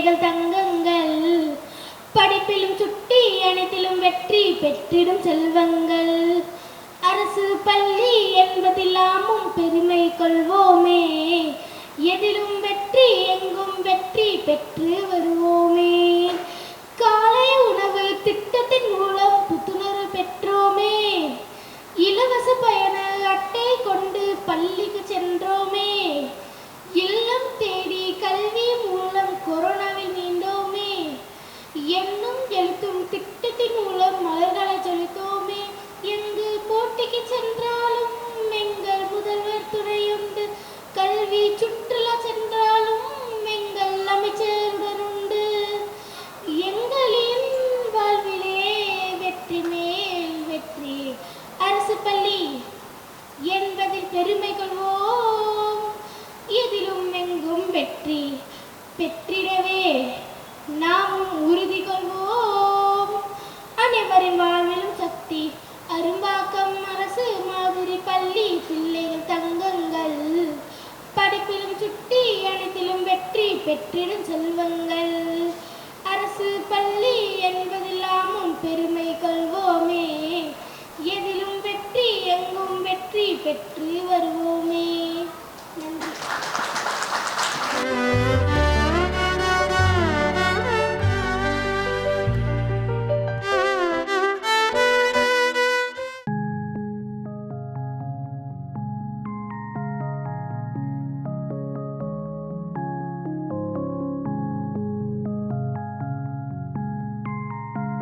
பிள்ளைகள் தங்கங்கள், படிப்பிலும் சுட்டி அனைத்திலும் வெற்றி பெற்றிடும் செல்வங்கள். அரசு பள்ளி என்பதில்லாமும் பெருமை கொள்வோமே, எதிலும் வெற்றி எங்கும் வெற்றி பெற்று வருவோமே. காலை உணவு திட்டத்தின் மூலம் புத்துணர்வு பெற்றோமே, இலவச பயண அட்டை கொண்டு பள்ளிக்கு சென்றோமே. இல்லம் தேடி கல்வி மூலம் கொரோனாவில் மீண்டோமே. எண்ணும் எழுத்தும் திட்டத்தின் மூலம் மலர்களை செலுத்தோமே. எங்கு போட்டிக்கு சென்றாலும் எங்கள் முதல்வர் துணையுண்டு, கல்வி சுற்றுலா சென்றாலும் எங்கள் அமைச்சருடன் உண்டு. எங்களின் வாழ்விலே வெற்றி மேல் வெற்றி, அரசு பள்ளி என்பதில் பெருமை கொள்வோம், எதிலும் எங்கும் வெற்றி பெற்றிடவே நாமும் உறுதி கொள்வோம். அனைவரின் வாழ்விலும் சக்தி, அரும்பாக்கம் அரசு மாதிரி பள்ளி பிள்ளைகள் தங்கங்கள், படிப்பிலும் சுட்டி அனைத்திலும் வெற்றி பெற்றிடும் செல்வங்கள்.